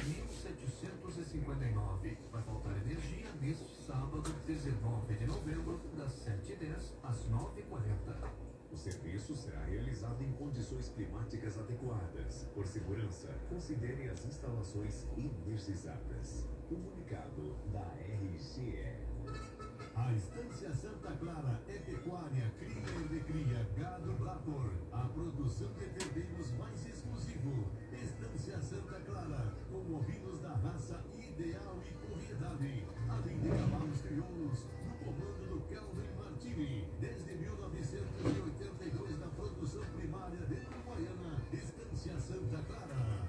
1759. Vai faltar energia neste sábado, 19 de novembro, das 7h10 às 9h40. O serviço será realizado em condições climáticas adequadas. Por segurança, considere as instalações energizadas. Comunicado da RGE. A Estância Santa Clara é pecuária, cria e recria gado Brapor. A produção de terneiros mais exclusivo. Estância Santa Clara, com ovinos da raça ideal e propriedade. Além de cavalos crioulos, no comando do Kelvin Martini. Desde 1982 na produção primária de Uruguaiana. Estância Santa Clara.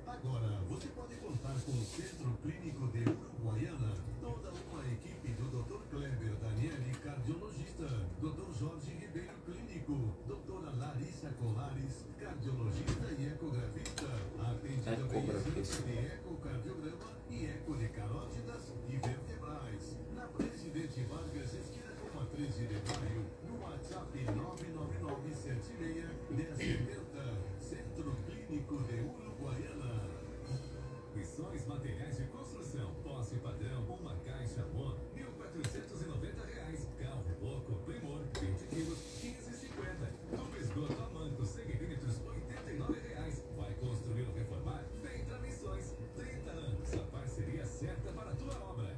Agora, você pode contar com o Centro Clínico de Uruguaiana, toda uma equipe do Dr. Kleber Daniele, cardiologista, Dr. Jorge Ribeiro, clínico, Doutora Larissa Colares, cardiologista e ecografista, atende também exames de ecocardiograma e eco de carótidas e vertebrais. Na Presidente Vargas, esquina com a 13 de maio, no WhatsApp 99976-1070, Centro Clínico de Uruguaiana. Missões Materiais de Construção, posse padrão, uma caixa MON, R$1.490. Carro Louco Primor, 20 quilos, R$15,50. Tubo esgoto a manco, 100 milímetros, R$89. Vai construir ou reformar? Vem pra Missões. 30 anos, a parceria certa para a tua obra.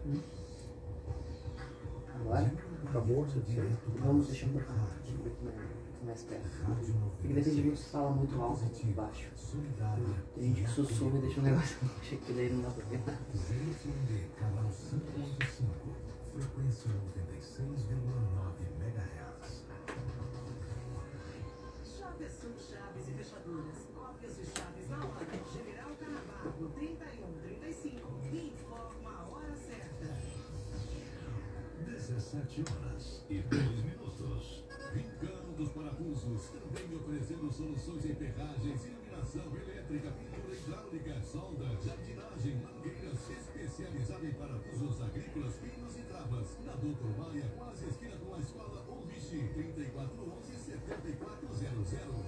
Agora? Acabou, Vamos deixar um pouquinho mais perto. Porque depende de mim se fala muito alto ou baixo. Tem gente que sussurra e deixa um negócio baixo que daí não dá pra ver nada. Canal 5.5, frequência 96,9 MHz. Chaves são chaves e fechaduras. Cópias de chaves na hora. General Canabarro, 3135. Informa a hora certa. 17h02. Rincão dos Parafusos, também oferecendo soluções em ferragens, iluminação elétrica, pintura hidráulica, solda, jardinagem, mangueiras, especializada em parafusos agrícolas, pinos e travas. Na Doutor Maia, quase esquina com a escola Ouviste, 3411-7400.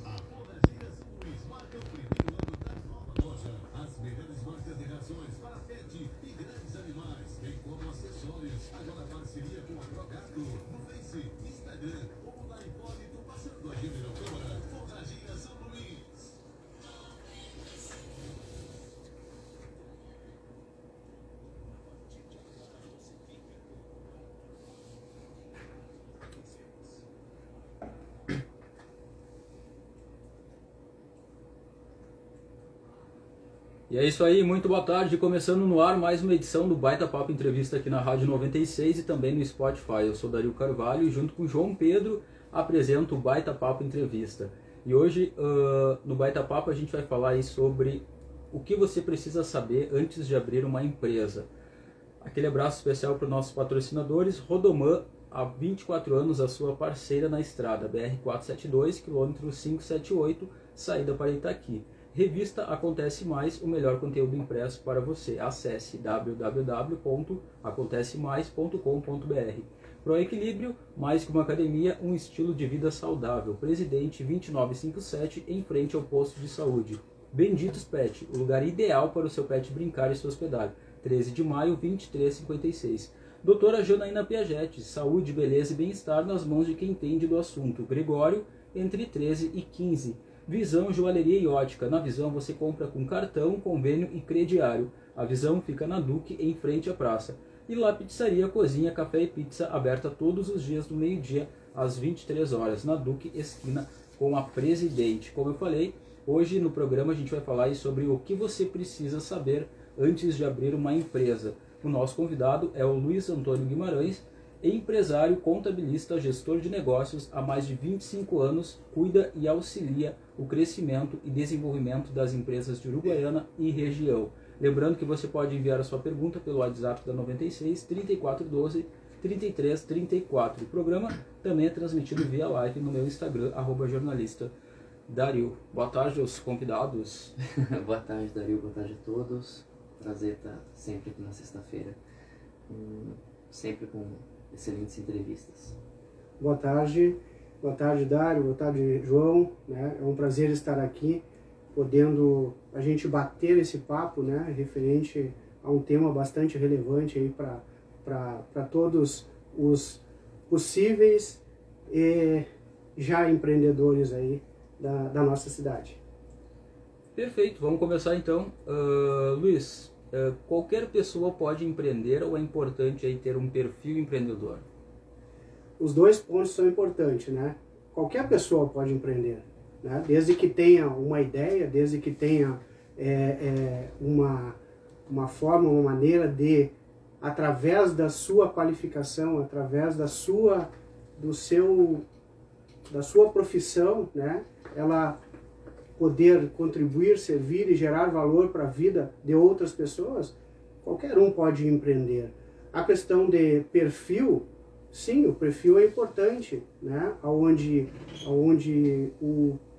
A Forrageira São Luís marca o primeiro ano da nova loja. As melhores marcas de rações para pet e grandes animais, bem como acessórios. Agora parceria com a Progato, no Face, Instagram ou na Hipólito, passando a General Câmara. Forrageira São Luís. E é isso aí, muito boa tarde, começando no ar mais uma edição do Baita Papo Entrevista aqui na Rádio 96 e também no Spotify. Eu sou Dario Carvalho e junto com João Pedro apresento o Baita Papo Entrevista. E hoje no Baita Papo a gente vai falar aí sobre o que você precisa saber antes de abrir uma empresa. Aquele abraço especial para os nossos patrocinadores, Rodoman, há 24 anos a sua parceira na estrada, BR-472, quilômetro 578, saída para Itaqui. Revista Acontece Mais, o melhor conteúdo impresso para você. Acesse www.acontecemais.com.br. Proequilíbrio, mais que uma academia, um estilo de vida saudável. Presidente 2957, em frente ao posto de saúde. Benditos Pet, o lugar ideal para o seu pet brincar e se hospedar. 13 de maio, 2356. Doutora Janaína Piaget, saúde, beleza e bem-estar nas mãos de quem entende do assunto. Gregório, entre 13 e 15. Visão, joalheria e ótica. Na Visão você compra com cartão, convênio e crediário. A Visão fica na Duque, em frente à praça. E lá Pizzaria, cozinha, café e pizza, aberta todos os dias do meio-dia às 23 horas, na Duque, esquina com a Presidente. Como eu falei, hoje no programa a gente vai falar aí sobre o que você precisa saber antes de abrir uma empresa. O nosso convidado é o Luiz Antônio Guimarães, empresário, contabilista, gestor de negócios há mais de 25 anos, cuida e auxilia o crescimento e desenvolvimento das empresas de Uruguaiana e região. Lembrando que você pode enviar a sua pergunta pelo WhatsApp da 96 3412 3334. O programa também é transmitido via live no meu Instagram, @jornalista Dario. Boa tarde aos convidados. Boa tarde, Dario. Boa tarde a todos. Prazer estar sempre aqui na sexta-feira, sempre com excelentes entrevistas. Boa tarde, Boa tarde, Dário. Boa tarde, João. Né? É um prazer estar aqui, podendo a gente bater esse papo, né, referente a um tema bastante relevante aí para todos os possíveis e já empreendedores aí da nossa cidade. Perfeito, vamos começar então. Luiz, qualquer pessoa pode empreender ou é importante aí ter um perfil empreendedor? Os dois pontos são importantes, né? Qualquer pessoa pode empreender, né? Desde que tenha uma ideia, desde que tenha uma forma, uma maneira de, através da sua qualificação, através da sua profissão, né? Ela poder contribuir, servir e gerar valor para a vida de outras pessoas, qualquer um pode empreender. A questão de perfil, sim, o perfil é importante, né? Onde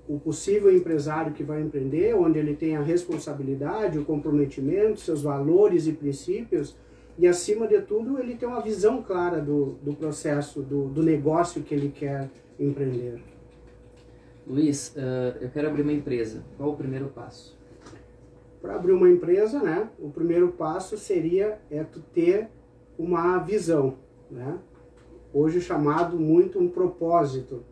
o possível empresário que vai empreender, onde ele tem a responsabilidade, o comprometimento, seus valores e princípios, e acima de tudo ele tem uma visão clara do processo, do negócio que ele quer empreender. Luiz, eu quero abrir uma empresa. Qual o primeiro passo? Para abrir uma empresa, né, o primeiro passo seria tu ter uma visão, né? Hoje chamado muito um propósito,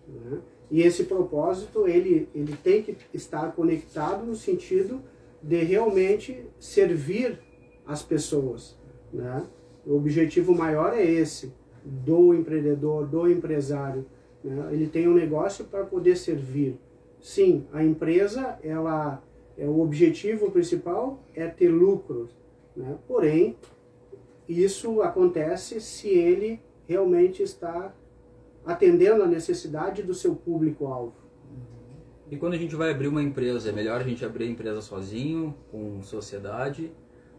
né? E esse propósito ele tem que estar conectado no sentido de realmente servir as pessoas, né? O objetivo maior é esse do empreendedor, do empresário, né? Ele tem um negócio para poder servir. Sim, a empresa, o objetivo principal é ter lucros, né? Porém, isso acontece se ele realmente está atendendo a necessidade do seu público-alvo. E quando a gente vai abrir uma empresa, é melhor a gente abrir a empresa sozinho, com sociedade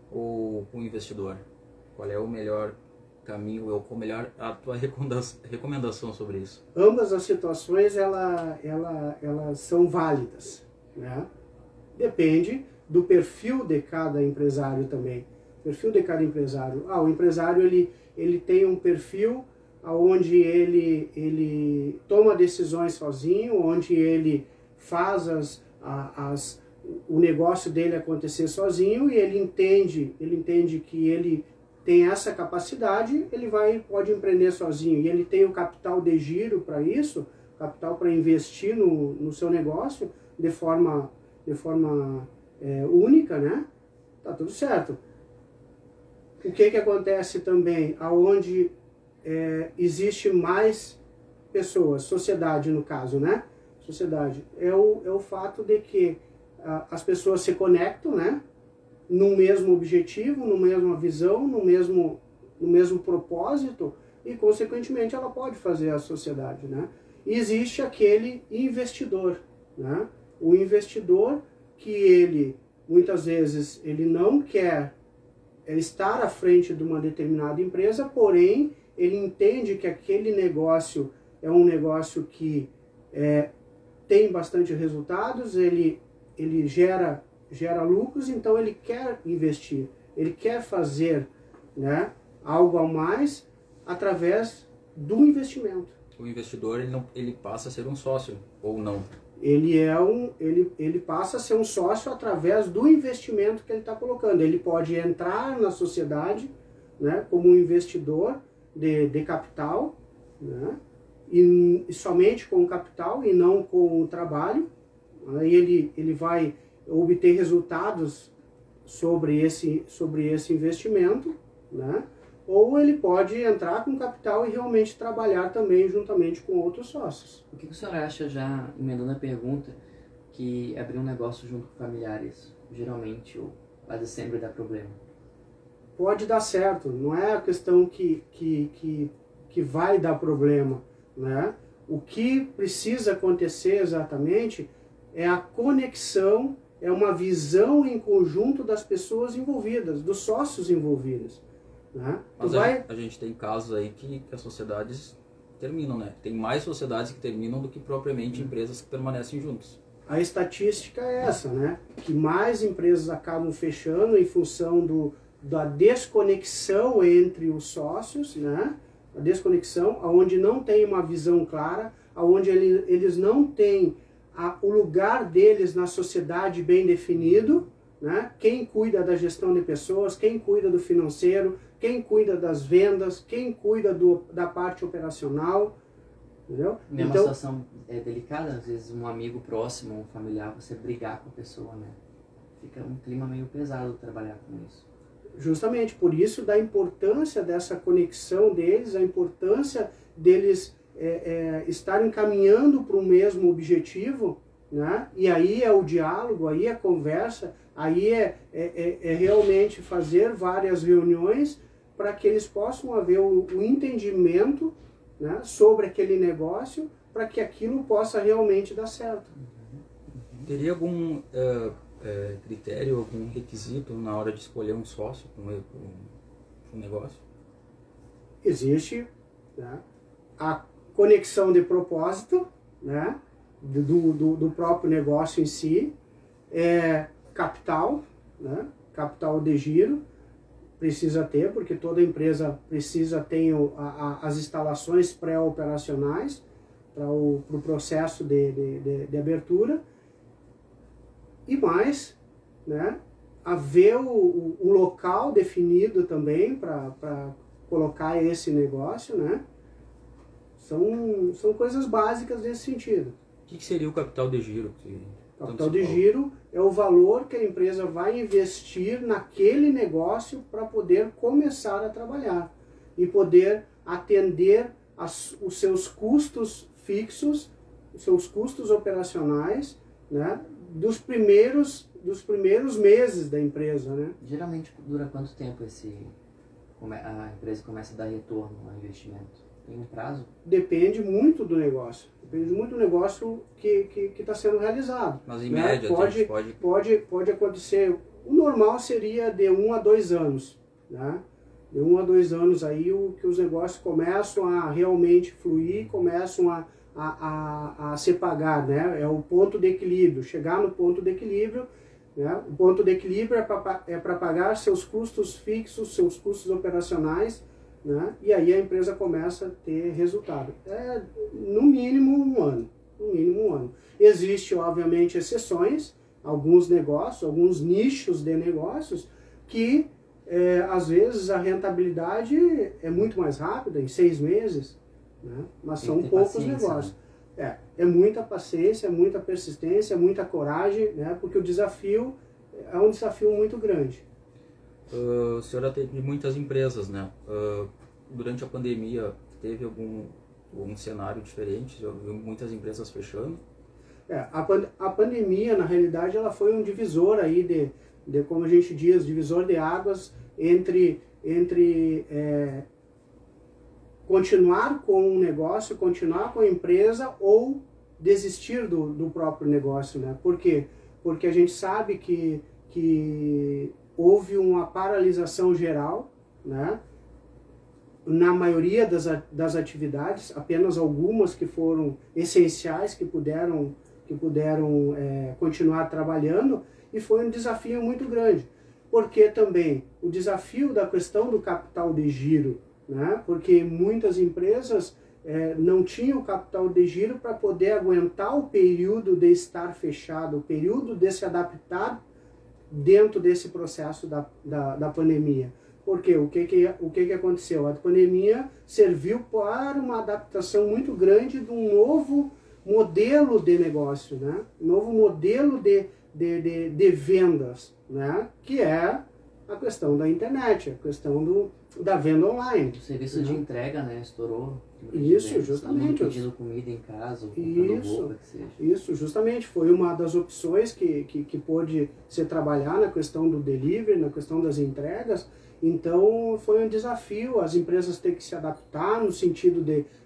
ou com investidor? Qual é o melhor caminho ou qual a tua recomendação sobre isso? Ambas as situações elas são válidas, né? Depende do perfil de cada empresário também. Perfil de cada empresário. O empresário ele tem um perfil onde ele toma decisões sozinho, onde ele faz o negócio dele acontecer sozinho, e ele entende que ele tem essa capacidade, ele pode empreender sozinho, e ele tem o capital de giro para isso, capital para investir no seu negócio de forma única, né? Tá tudo certo. O que acontece também, aonde existe mais pessoas, sociedade no caso, né? Sociedade, é o fato de que as pessoas se conectam, né? No mesmo objetivo, na mesma visão, no mesmo propósito, e consequentemente ela pode fazer a sociedade, né? E existe aquele investidor, né? O investidor que ele, muitas vezes, ele não quer estar à frente de uma determinada empresa, porém, ele entende que aquele negócio é um negócio que tem bastante resultados, ele gera lucros, então ele quer investir, ele quer fazer, né, algo a mais através do investimento. O investidor ele passa a ser um sócio ou não? Ele passa a ser um sócio através do investimento que ele está colocando. Ele pode entrar na sociedade, né, como um investidor de capital, né, e somente com o capital e não com o trabalho. Aí ele vai obter resultados sobre esse investimento, né? Ou ele pode entrar com capital e realmente trabalhar também juntamente com outros sócios. O que o senhor acha, já emendando a pergunta, que abrir um negócio junto com familiares, geralmente, ou quase sempre dá problema? Pode dar certo, não é a questão que vai dar problema, né? O que precisa acontecer exatamente é a conexão, é uma visão em conjunto das pessoas envolvidas, dos sócios envolvidos, né? Mas a gente tem casos aí que as sociedades terminam, né? Tem mais sociedades que terminam do que propriamente empresas que permanecem juntos. A estatística é essa, né? Que mais empresas acabam fechando em função da desconexão entre os sócios, né? A desconexão, onde não tem uma visão clara, onde eles não têm o lugar deles na sociedade bem definido, né? Quem cuida da gestão de pessoas, quem cuida do financeiro, quem cuida das vendas, quem cuida da parte operacional, entendeu? É uma situação delicada, às vezes um amigo próximo, um familiar, você brigar com a pessoa, né? Fica um clima meio pesado trabalhar com isso. Justamente, por isso da importância dessa conexão deles, a importância deles estarem caminhando para o mesmo objetivo, né? E aí é o diálogo, aí é a conversa, aí é realmente fazer várias reuniões para que eles possam haver o entendimento, né, sobre aquele negócio, para que aquilo possa realmente dar certo. Teria algum critério, algum requisito na hora de escolher um sócio para um negócio? Existe, né, a conexão de propósito, né, do próprio negócio em si, capital, né, capital de giro, precisa ter, porque toda empresa precisa ter as instalações pré-operacionais para o processo de abertura. E mais, né, haver o local definido também para colocar esse negócio, né? São coisas básicas nesse sentido. O que seria o capital de giro? Capital de giro é o valor que a empresa vai investir naquele negócio para poder começar a trabalhar e poder atender os seus custos fixos, os seus custos operacionais, né, dos primeiros meses da empresa, né? Geralmente dura quanto tempo a empresa começa a dar retorno ao investimento? Tem um prazo? Depende muito do negócio. Depende muito do negócio que está sendo realizado. Mas em né? média pode acontecer. O normal seria de 1 a 2 anos. Né? De 1 a 2 anos aí que os negócios começam a realmente fluir, começam a se pagar. Né? É o ponto de equilíbrio. Chegar no ponto de equilíbrio. Né? O ponto de equilíbrio é para pagar seus custos fixos, seus custos operacionais. Né? E aí a empresa começa a ter resultado. No mínimo um ano. No mínimo um ano. Existem, obviamente, exceções, alguns negócios, alguns nichos de negócios, que às vezes a rentabilidade é muito mais rápida, em 6 meses, né? Mas são poucos negócios. Né? É muita paciência, muita persistência, muita coragem, né? Porque o desafio é um desafio muito grande. O senhor atende muitas empresas, né? Durante a pandemia, teve algum cenário diferente? Já viu muitas empresas fechando? A pandemia, na realidade, ela foi um divisor aí como a gente diz, divisor de águas entre continuar com um negócio, continuar com a empresa ou desistir do próprio negócio, né? Por quê? Porque a gente sabe que houve uma paralisação geral, né? Na maioria das atividades, apenas algumas que foram essenciais, que puderam continuar trabalhando, e foi um desafio muito grande. Porque também o desafio da questão do capital de giro, né? Porque muitas empresas não tinham capital de giro para poder aguentar o período de estar fechado, o período de se adaptar dentro desse processo da pandemia. Porque o que aconteceu? A pandemia serviu para uma adaptação muito grande de um novo modelo de negócio, né? Um novo modelo de vendas, né? Que é a questão da internet, a questão da venda online. O serviço de entrega, né? Estourou. Isso, justamente. Pedindo comida em casa, ou comprando roupa, que seja. Isso, justamente. Foi uma das opções que pôde se trabalhar na questão do delivery, na questão das entregas. Então, foi um desafio as empresas terem que se adaptar no sentido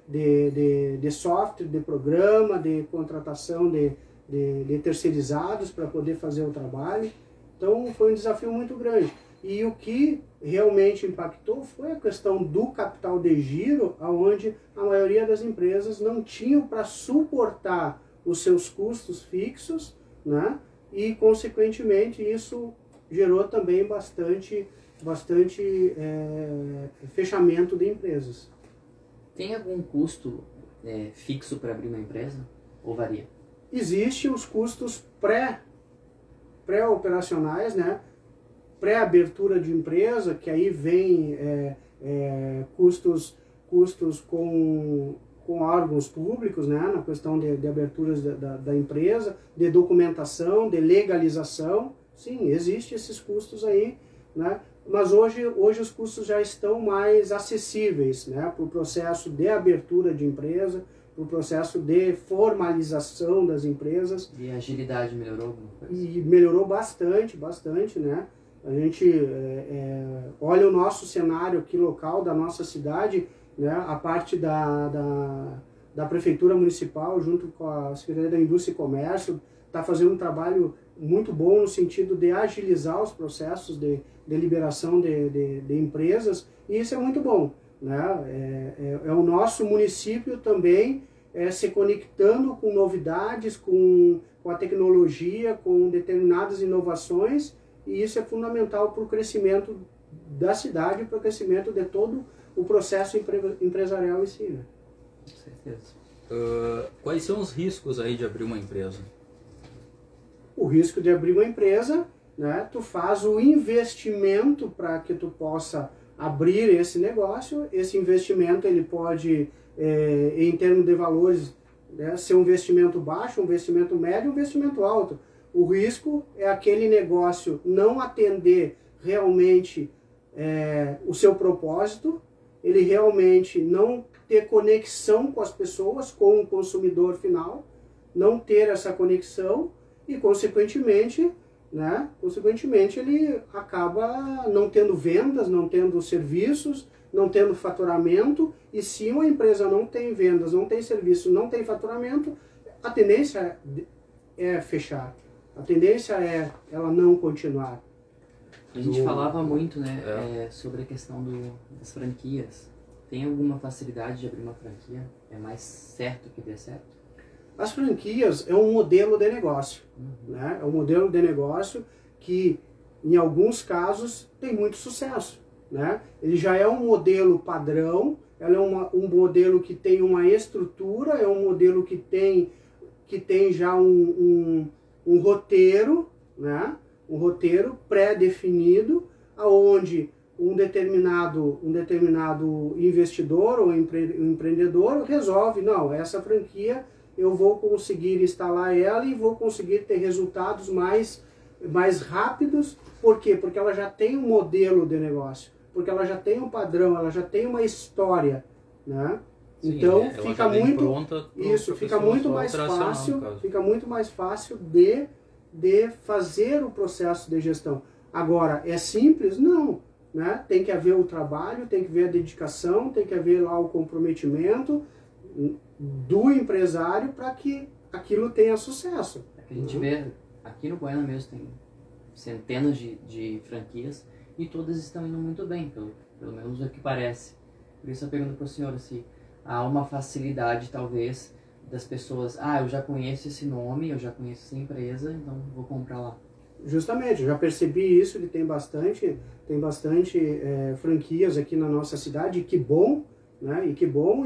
de software, de programa, de contratação de terceirizados para poder fazer o trabalho. Então, foi um desafio muito grande. E o que realmente impactou foi a questão do capital de giro, onde a maioria das empresas não tinham para suportar os seus custos fixos, né? E, consequentemente, isso gerou também bastante fechamento de empresas. Tem algum custo fixo para abrir uma empresa? Ou varia? Existem os custos pré-operacionais, né? Pré-abertura de empresa, que aí vem custos com órgãos públicos, né? Na questão de aberturas da empresa, de documentação, de legalização. Sim, existem esses custos aí, né? Mas hoje os custos já estão mais acessíveis, né? Para o processo de abertura de empresa, para o processo de formalização das empresas. E a agilidade melhorou alguma coisa? E melhorou bastante, né? A gente olha o nosso cenário aqui local da nossa cidade, né? A parte da Prefeitura Municipal, junto com a Secretaria da Indústria e Comércio, está fazendo um trabalho muito bom no sentido de agilizar os processos de liberação de empresas, e isso é muito bom, né? É o nosso município também se conectando com novidades, com a tecnologia, com determinadas inovações, e isso é fundamental para o crescimento da cidade, para o crescimento de todo o processo empresarial em si, né? Com certeza. Quais são os riscos aí de abrir uma empresa? O risco de abrir uma empresa, né? Tu faz o investimento para que tu possa abrir esse negócio. Esse investimento ele pode, em termos de valores, né, ser um investimento baixo, um investimento médio, um investimento alto. O risco é aquele negócio não atender realmente o seu propósito, ele realmente não ter conexão com as pessoas, com o consumidor final, não ter essa conexão e, consequentemente, né, ele acaba não tendo vendas, não tendo serviços, não tendo faturamento. E se uma empresa não tem vendas, não tem serviço, não tem faturamento, a tendência é fechar. A tendência é ela não continuar. A gente falava muito, né, sobre a questão das franquias. Tem alguma facilidade de abrir uma franquia? É mais certo que dê certo? As franquias é um modelo de negócio, né? É um modelo de negócio que, em alguns casos, tem muito sucesso, né? Ele já é um modelo padrão, ela é um modelo que tem uma estrutura, é um modelo que tem já um roteiro, né? Um roteiro pré-definido, aonde um determinado investidor ou empreendedor resolve, não, essa franquia eu vou conseguir instalar ela e vou conseguir ter resultados mais rápidos. Por quê? Porque ela já tem um modelo de negócio, porque ela já tem um padrão, ela já tem uma história, né? Sim, então fica muito mais fácil de fazer o processo de gestão. Agora, é simples? Não, né? Tem que haver o trabalho, tem que haver a dedicação, tem que haver lá o comprometimento do empresário para que aquilo tenha sucesso. A gente vê, aqui no Goiânia mesmo tem centenas de franquias e todas estão indo muito bem, pelo menos o que parece. Por isso eu pergunto para o senhor se há uma facilidade talvez das pessoas, eu já conheço esse nome, eu já conheço essa empresa, então vou comprar lá. Justamente, eu já percebi isso, que tem bastante franquias aqui na nossa cidade, e que bom, né? E que bom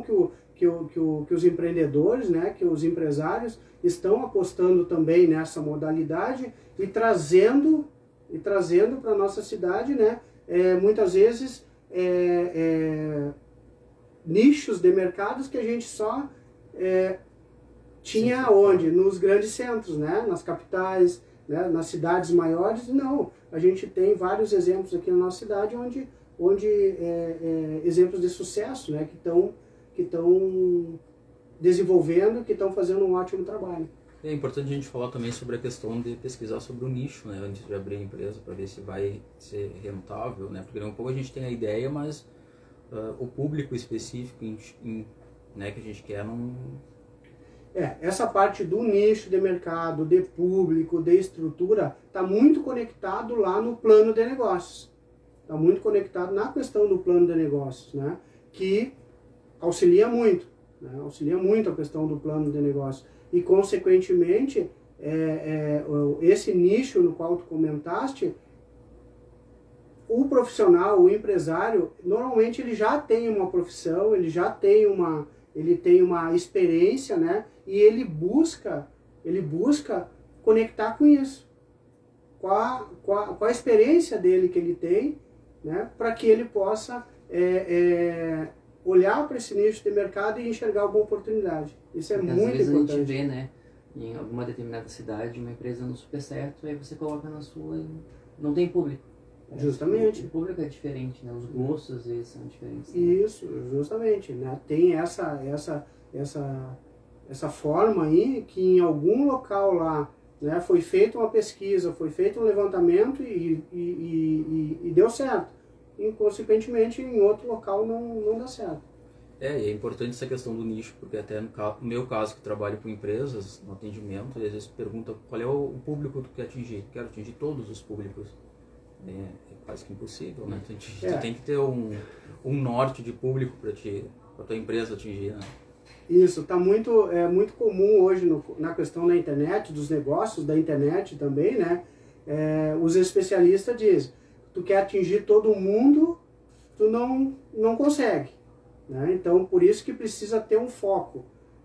que os empreendedores, né, que os empresários estão apostando também nessa modalidade e trazendo para a nossa cidade, né, muitas vezes nichos de mercados que a gente só tinha onde? Nos grandes centros, né, nas capitais, né, nas cidades maiores. Não, a gente tem vários exemplos aqui na nossa cidade onde exemplos de sucesso, né, que estão desenvolvendo, que estão fazendo um ótimo trabalho. É importante a gente falar também sobre a questão de pesquisar sobre o nicho, né, antes de abrir a empresa, para ver se vai ser rentável, né, porque um pouco a gente tem a ideia, mas o público específico né, que a gente quer não... Essa parte do nicho de mercado, de público, de estrutura, está muito conectado lá no plano de negócios. Está muito conectado na questão do plano de negócios, né, que auxilia muito, né, auxilia muito a questão do plano de negócios. E, consequentemente, esse nicho no qual tu comentaste, o profissional, o empresário, normalmente ele já tem uma profissão, ele já tem ele tem uma experiência, né? E ele busca conectar com isso, com a experiência dele que ele tem, né? Para que ele possa olhar para esse nicho de mercado e enxergar alguma oportunidade. Isso é Porque muito às vezes importante. a gente vê, né, em alguma determinada cidade, uma empresa não super certo, aí você coloca na sua e não tem público. Justamente. O público é diferente, né? Os gostos eles são diferentes. Né? Isso, justamente, né? Tem essa forma aí que em algum local lá, né, foi feita uma pesquisa, foi feito um levantamento e deu certo. E, consequentemente, em outro local não dá certo. E é importante essa questão do nicho, porque até no meu caso, que trabalho com empresas, no atendimento, às vezes pergunta qual é o público que tu quer atingir. Quero atingir todos os públicos. É quase que impossível, né? Tu tem que ter um norte de público para tua empresa atingir, né? Isso, tá muito comum hoje na questão da internet, dos negócios da internet também, né? Os especialistas dizem, tu quer atingir todo mundo, tu não consegue, né? Então, por isso que precisa ter um foco,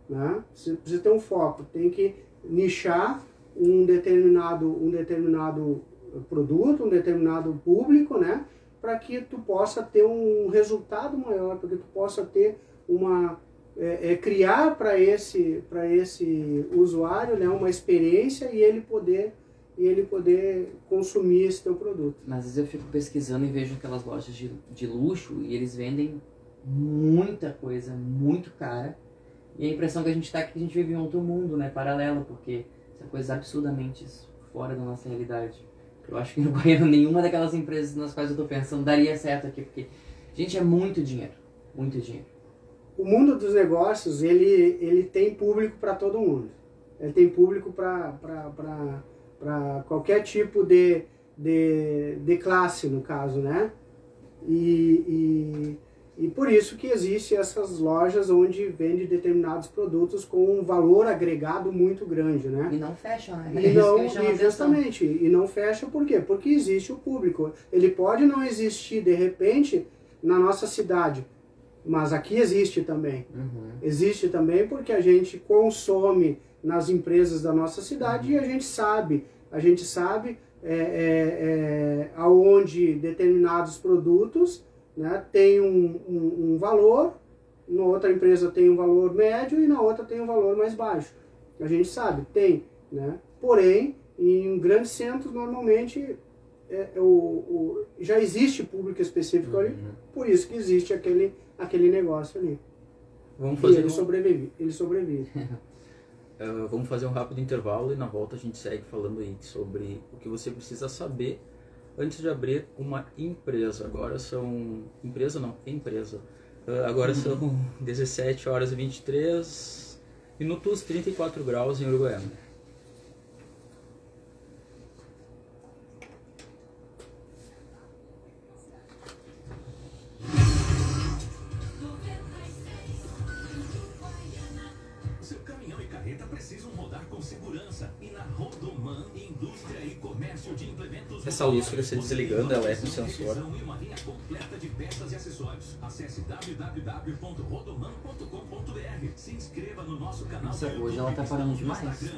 né? Precisa ter um foco, tem que nichar um determinado produto, um determinado público, né? Para que tu possa ter um resultado maior, para que tu possa ter criar para esse usuário, né, uma experiência e ele poder consumir esse teu produto. Mas às vezes eu fico pesquisando e vejo aquelas lojas de luxo e eles vendem muita coisa, muito cara. E a impressão que a gente tá é que a gente vive em outro mundo, né, paralelo, porque são coisas absurdamente fora da nossa realidade. Eu acho que no Guaiana nenhuma daquelas empresas nas quais eu tô pensando daria certo aqui, porque, gente, é muito dinheiro, muito dinheiro. O mundo dos negócios, ele tem público para todo mundo. Ele tem público para qualquer tipo de classe, no caso, né? E por isso que existem essas lojas onde vende determinados produtos com um valor agregado muito grande, né? E não fecha, né? Justamente, e não fecha por quê? Porque existe o público. Ele pode não existir, de repente, na nossa cidade, mas aqui existe também. Uhum. Existe também porque a gente consome nas empresas da nossa cidade e a gente sabe aonde determinados produtos, né, tem um valor, na outra empresa tem um valor médio e na outra tem um valor mais baixo. A gente sabe, tem, né? Porém, em grandes centros, normalmente, já existe público específico ali, por isso que existe aquele negócio ali. Vamos fazer ele sobrevive. Vamos fazer um rápido intervalo e na volta a gente segue falando aí sobre o que você precisa saber antes de abrir uma empresa. Agora são... Empresa. Agora são 17 horas e 23 minutos, 34 graus em Uruguaiana. Seu caminhão e carreta precisam rodar com segurança e na Rodoman Indústria e Comércio de Implementos. Essa luz fica se desligando, ela é com sensor. E uma linha completa de peças e acessórios. Acesse www.rodoman.com.br. Se inscreva no nosso canal. Nossa, hoje ela tá parando demais.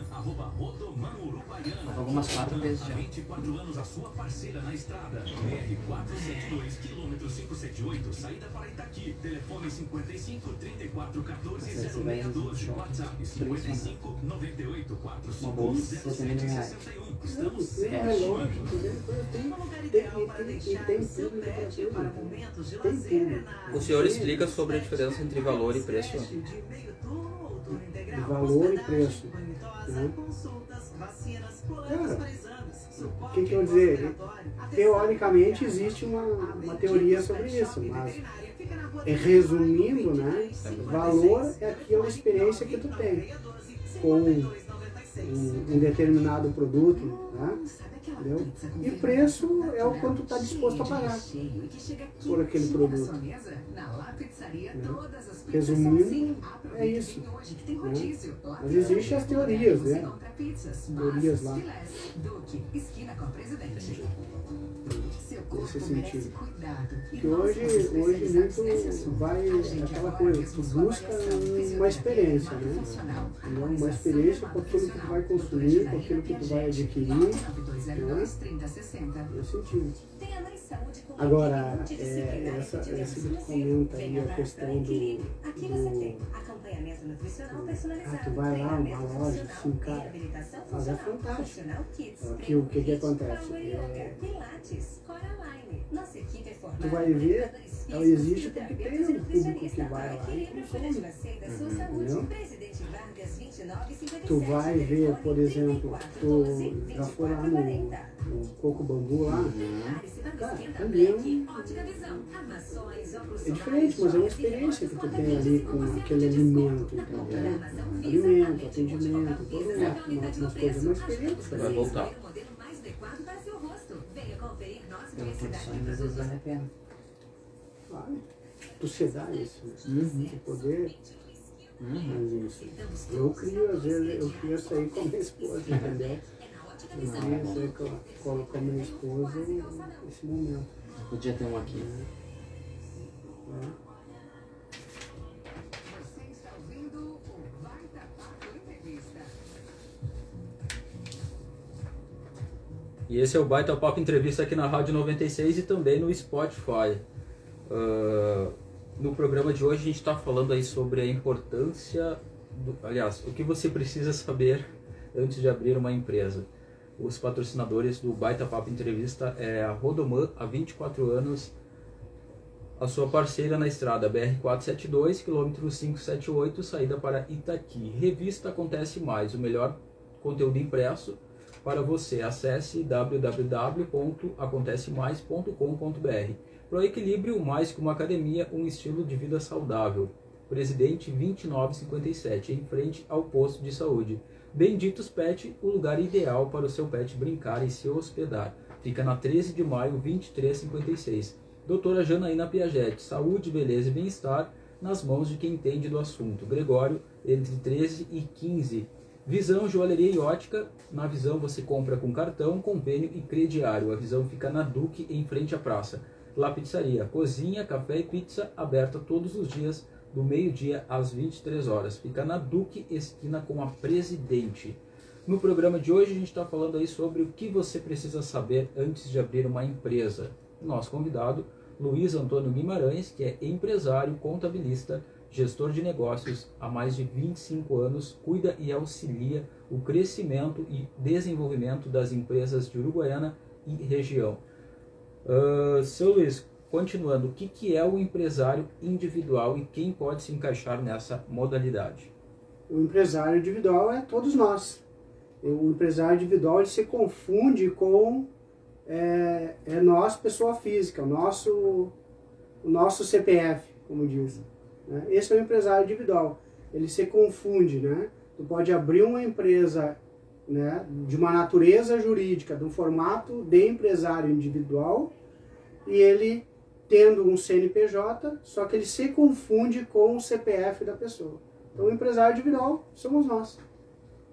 Algumas 4 vezes já. 24 anos a sua parceira na estrada. BR-472, quilômetro 578, saída para Itaqui. Telefone 55 34 14 0612. WhatsApp 55 98 451 0761. Estamos sempre Um lugar ideal para deixar o seu pet para momentos de lazer é na... O senhor explica sobre a diferença entre valor e preço? De meio turno ou turno integral. Valor e preço, né? Consultas, vacinas, coletas para exames, O que eu vou dizer? Teoricamente existe uma teoria sobre isso, mas resumindo, né? Valor é aquela experiência que tu tem com um determinado produto, né? Entendeu? E preço é o quanto está disposto a pagar por aquele produto. Né? Resumindo, é isso. Né? Mas existem as teorias, né? Teorias lá. Nesse sentido. Que hoje muito vai aquela coisa, tu busca uma experiência, né? Uma experiência com aquilo que tu vai consumir, com aquilo que tu vai adquirir, né? Nesse sentido. Agora, essa que tu comenta aí, a questão do tu vai lá, uma loja, assim, cara, mas é fantástico. Aqui, o que acontece? Tu vai ver, ela existe porque tem um público que vai lá e consome. Entendeu? Tu vai ver, por exemplo, tu já foi lá no Coco Bambu lá, cara, também é diferente, mas é uma experiência que tu tem ali com aquele alimento, entendeu? Alimento, atendimento, todas umas coisas, é uma experiência. Vai voltar. Pela condições, às vezes vale a pena. Vale. Tu se dá isso, tu poder. Mas isso. Eu crio, às vezes, eu crio isso aí com a minha esposa, entendeu? Eu crio isso aí com a minha esposa nesse momento. Podia ter um aqui. E esse é o Baita Papo Entrevista aqui na Rádio 96 e também no Spotify. No programa de hoje a gente está falando aí sobre a importância, aliás, o que você precisa saber antes de abrir uma empresa. Os patrocinadores do Baita Papo Entrevista é a Rodoman, há 24 anos, a sua parceira na estrada BR-472, quilômetro 578, saída para Itaqui. Revista Acontece Mais, o melhor conteúdo impresso para você. Acesse www.acontecemais.com.br. Pro Equilíbrio, mais que uma academia, um estilo de vida saudável. Presidente 2957, em frente ao posto de saúde. Benditos Pet, o lugar ideal para o seu pet brincar e se hospedar. Fica na 13 de maio, 2356. Doutora Janaína Piaget, saúde, beleza e bem-estar nas mãos de quem entende do assunto. Gregório, entre 13 e 15. Visão, joalheria e ótica. Na Visão você compra com cartão, convênio e crediário. A Visão fica na Duque, em frente à praça. La Pizzaria, cozinha, café e pizza, aberta todos os dias, do meio-dia às 23 horas. Fica na Duque, esquina com a Presidente. No programa de hoje a gente está falando aí sobre o que você precisa saber antes de abrir uma empresa. Nosso convidado, Luiz Antônio Guimarães, que é empresário, contabilista, gestor de negócios há mais de 25 anos, cuida e auxilia o crescimento e desenvolvimento das empresas de Uruguaiana e região. Seu Luiz, continuando, o que é o empresário individual e quem pode se encaixar nessa modalidade? O empresário individual é todos nós. O empresário individual ele se confunde com nós, pessoa física, o nosso CPF, como dizem. Né? Esse é o empresário individual. Ele se confunde, né? Tu pode abrir uma empresa, né, de uma natureza jurídica, do formato de empresário individual, e ele tendo um CNPJ, só que ele se confunde com o CPF da pessoa. Então o empresário individual somos nós.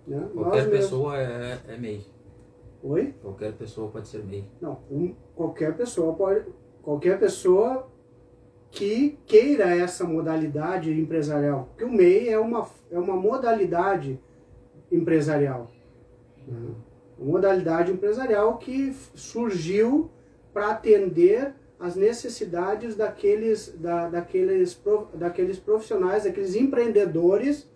Né? Qualquer pessoa é MEI. Oi? Qualquer pessoa pode ser MEI. Não, qualquer pessoa que queira essa modalidade empresarial. Porque o MEI é uma modalidade empresarial. Uma modalidade empresarial que surgiu para atender as necessidades daqueles profissionais, daqueles empreendedores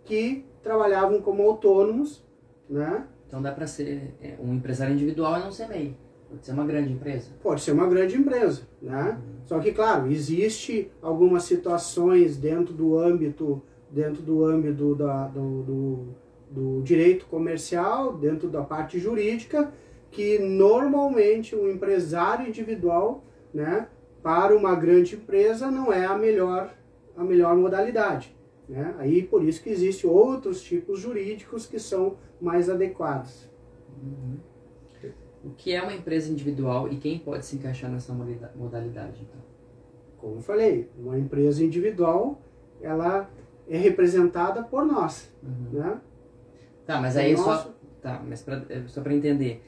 que trabalhavam como autônomos, né? Então dá para ser um empresário individual e não ser MEI. Pode ser uma grande empresa. Pode ser uma grande empresa, né? Só que, claro, existe algumas situações dentro do âmbito do direito comercial, dentro da parte jurídica, que normalmente o empresário individual, né, para uma grande empresa não é a melhor modalidade. Né? Aí por isso que existem outros tipos jurídicos que são mais adequados. O que é uma empresa individual e quem pode se encaixar nessa modalidade? Então? Como eu falei, uma empresa individual, ela é representada por nós, né? Tá, mas aí só para entender,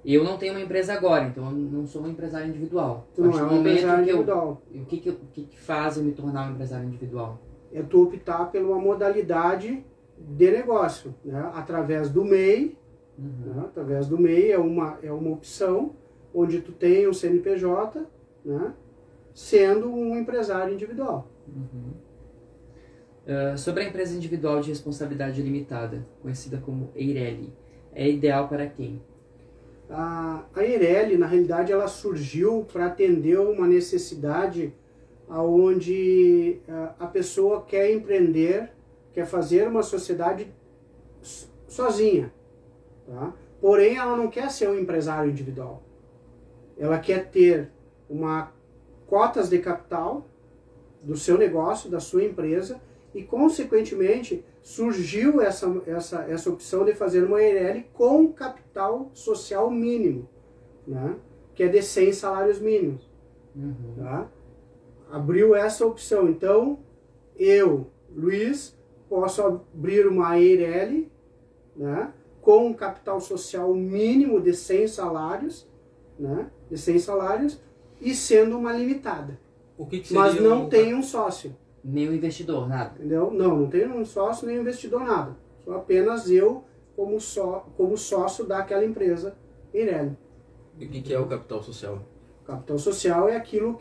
eu não tenho uma empresa agora, então eu não sou um empresário individual. Tu não é um empresário individual. O que faz eu me tornar um empresário individual? É tu optar por uma modalidade de negócio, né? Através do MEI, né? Através do MEI é uma opção onde tu tem um CNPJ, né? Sendo um empresário individual. Sobre a empresa individual de responsabilidade limitada, conhecida como EIRELI, é ideal para quem? A EIRELI, na realidade, ela surgiu para atender uma necessidade onde a pessoa quer empreender, quer fazer uma sociedade sozinha. Tá? Porém, ela não quer ser um empresário individual. Ela quer ter cotas de capital do seu negócio, da sua empresa, e, consequentemente, surgiu essa opção de fazer uma EIRELI com capital social mínimo, né? Que é de 100 salários mínimos. Tá? Abriu essa opção. Então, eu, Luiz, posso abrir uma EIRELI, né? Com um capital social mínimo de 100 salários, né? De 100 salários, e sendo uma limitada. O que seria mas não tem um sócio. Nem um investidor, nada? Entendeu? Não tem um sócio nem um investidor, nada. Sou apenas eu como sócio daquela empresa EIRELI. E o que é o capital social? O capital social é aquilo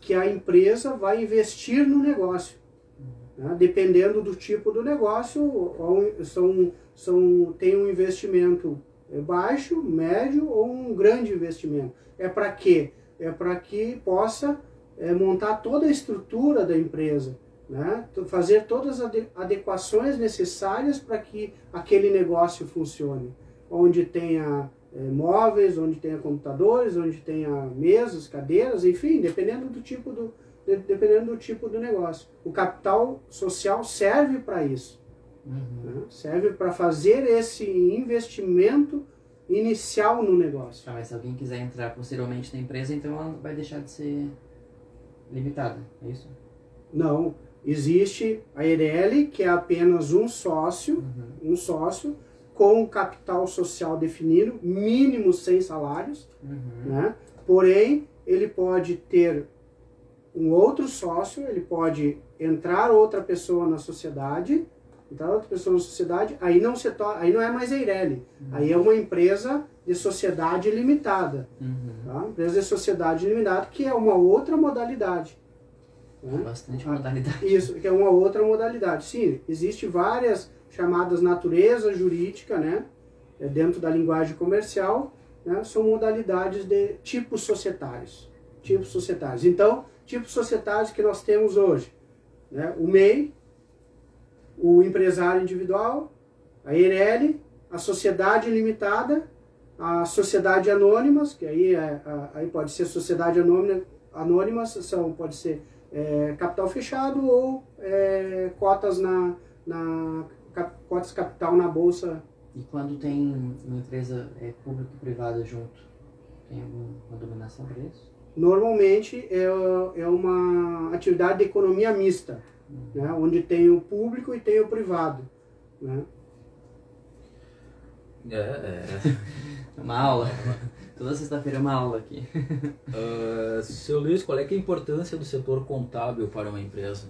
que a empresa vai investir no negócio. Né? Dependendo do tipo do negócio, tem um investimento baixo, médio ou um grande investimento. É para quê? É para que possa montar toda a estrutura da empresa, né? Fazer todas as adequações necessárias para que aquele negócio funcione. Onde tenha móveis, onde tenha computadores, onde tenha mesas, cadeiras, enfim, dependendo do tipo do negócio. O capital social serve para isso. Né? Serve para fazer esse investimento inicial no negócio. Ah, mas se alguém quiser entrar posteriormente na empresa, então ela vai deixar de ser limitada, é isso? Não, existe a EIRELI, que é apenas um sócio com um capital social definido, mínimo 100 salários, né? Porém, ele pode ter um outro sócio, ele pode entrar outra pessoa na sociedade, aí não é mais EIRELI, aí é uma empresa de sociedade limitada. Tá? Empresa de sociedade limitada, que é uma outra modalidade. Né? Bastante modalidade. Isso, que é uma outra modalidade. Sim, existe várias chamadas natureza jurídica, né? Dentro da linguagem comercial, né? São modalidades de tipos societários. Então, tipos societários que nós temos hoje, né? O MEI, o empresário individual, a EIRELI, a sociedade limitada, a sociedade anônimas, que aí pode ser sociedade anônimas, pode ser capital fechado ou cotas cotas capital na bolsa. E quando tem uma empresa pública e privada junto, tem alguma dominação para isso? Normalmente é uma atividade de economia mista, né? Onde tem o público e tem o privado. Né? Uma aula. Toda sexta-feira é uma aula aqui. Seu Luiz, qual é que é a importância do setor contábil para uma empresa?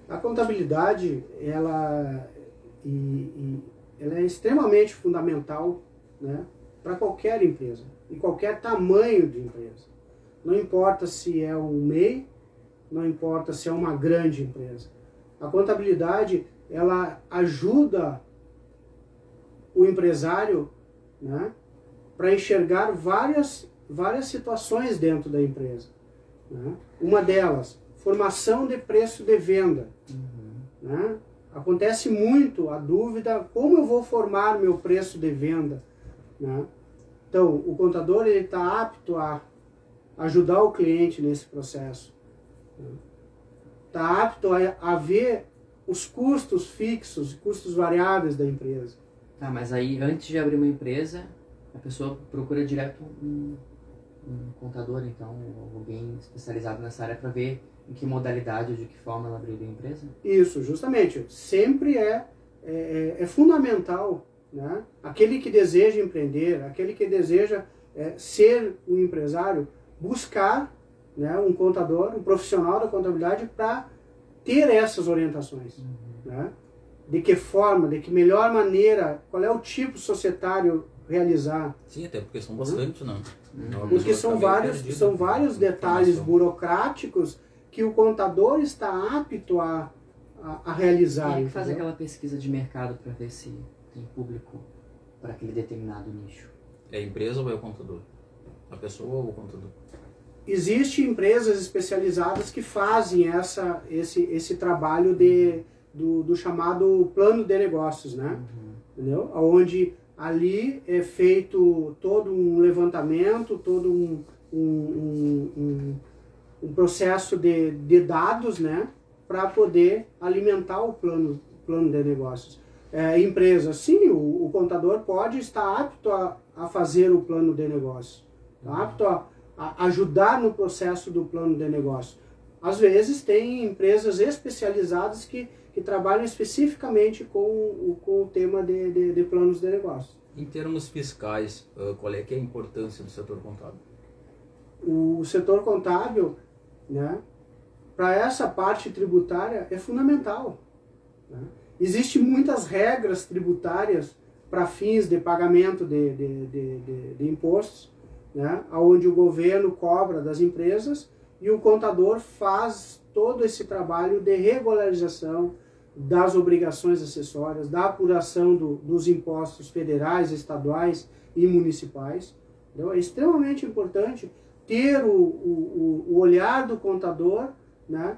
A contabilidade, ela é extremamente fundamental, né, para qualquer empresa, e qualquer tamanho de empresa. Não importa se é um MEI, não importa se é uma grande empresa. A contabilidade, ela ajuda o empresário, né, para enxergar várias situações dentro da empresa. Né? Uma delas, formação de preço de venda. Né? Acontece muito a dúvida, como eu vou formar meu preço de venda? Né? Então, o contador está apto a ajudar o cliente nesse processo. Está apto a ver os custos fixos, custos variáveis da empresa. Tá, mas aí antes de abrir uma empresa, a pessoa procura direto um contador, então, ou alguém especializado nessa área para ver em que modalidade ou de que forma ela abriria a empresa? Isso, justamente. Sempre é fundamental, né? Aquele que deseja empreender, aquele que deseja ser um empresário, buscar, né, um contador, um profissional da contabilidade para ter essas orientações. Né? De que forma, de que melhor maneira, qual é o tipo societário realizar. Sim, até porque são bastante, não. Porque são vários detalhes burocráticos que o contador está apto a realizar. Quem é que faz aquela pesquisa de mercado para ver se tem público para aquele determinado nicho? É a empresa ou é o contador? A pessoa ou o contador? Existem empresas especializadas que fazem esse trabalho do chamado plano de negócios, né? Entendeu? Onde ali é feito todo um levantamento, todo um processo de dados, né? Para poder alimentar o plano de negócios. Empresa, sim, o contador pode estar apto a fazer o plano de negócio, tá? Apto a ajudar no processo do plano de negócio. Às vezes tem empresas especializadas que trabalham especificamente com o tema de planos de negócio. Em termos fiscais, qual é que é a importância do setor contábil? O setor contábil, né, para essa parte tributária é fundamental. Né? Existem muitas regras tributárias para fins de pagamento de impostos, né, onde o governo cobra das empresas e o contador faz todo esse trabalho de regularização das obrigações acessórias, da apuração dos impostos federais, estaduais e municipais. Então, é extremamente importante ter o olhar do contador, né,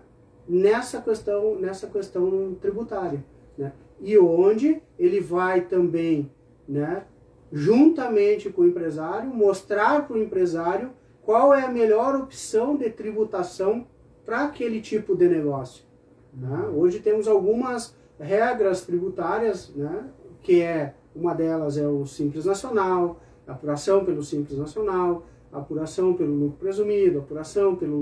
nessa questão tributária. Né, e onde ele vai também, né, juntamente com o empresário, mostrar para o empresário qual é a melhor opção de tributação para aquele tipo de negócio. Né? Hoje temos algumas regras tributárias, né, que uma delas é o Simples Nacional, apuração pelo Simples Nacional, apuração pelo lucro presumido, apuração pelo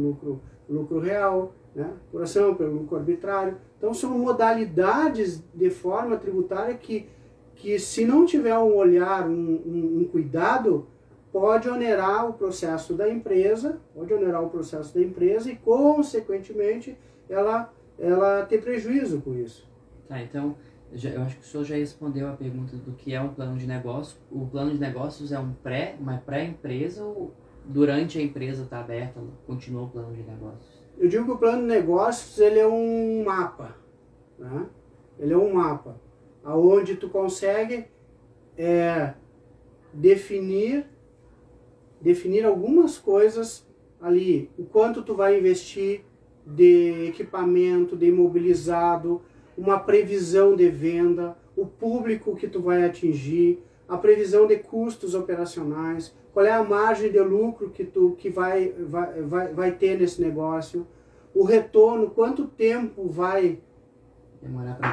lucro real, né, apuração pelo lucro arbitrário. Então são modalidades de forma tributária que se não tiver um olhar, um cuidado, pode onerar o processo da empresa, e, consequentemente, ela ter prejuízo com isso. Tá, então, eu acho que o senhor já respondeu a pergunta do que é um plano de negócio. O plano de negócios é uma pré-empresa ou durante a empresa está aberta, continua o plano de negócios? Eu digo que o plano de negócios ele é um mapa. Né? Ele é um mapa onde tu consegue definir algumas coisas ali. O quanto tu vai investir de equipamento, de imobilizado, uma previsão de venda, o público que tu vai atingir, a previsão de custos operacionais, qual é a margem de lucro que vai ter nesse negócio, o retorno, quanto tempo vai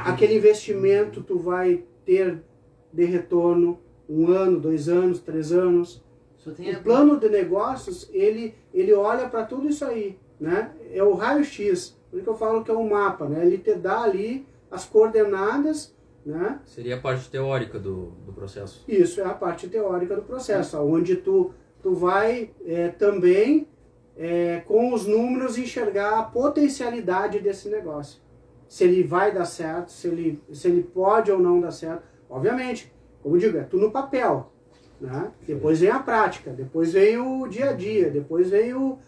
aquele investimento tu vai ter de retorno, 1 ano, 2 anos, 3 anos. O plano de negócios, ele olha para tudo isso aí, né? É o raio-x, por isso que eu falo que é um mapa, né? Ele te dá ali as coordenadas, né? Seria a parte teórica do processo. Isso é a parte teórica do processo, onde tu vai também com os números enxergar a potencialidade desse negócio. Se ele vai dar certo, se ele pode ou não dar certo. Obviamente, como eu digo, é tudo no papel. Né? Depois vem a prática, depois vem o dia a dia, depois vem o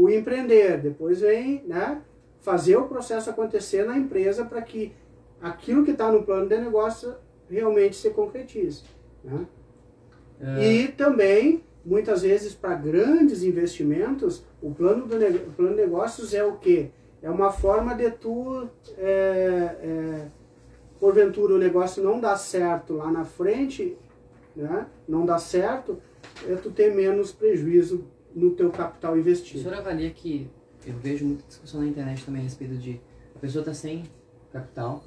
empreender, depois vem, né, fazer o processo acontecer na empresa para que aquilo que está no plano de negócio realmente se concretize. Né? E também, muitas vezes, para grandes investimentos, o plano de negócios é o quê? É uma forma de tu, porventura o negócio não dá certo lá na frente, né? Não dá certo, tu ter menos prejuízo no teu capital investido. O senhor avalia que, eu vejo muita discussão na internet também a respeito de, a pessoa está sem capital,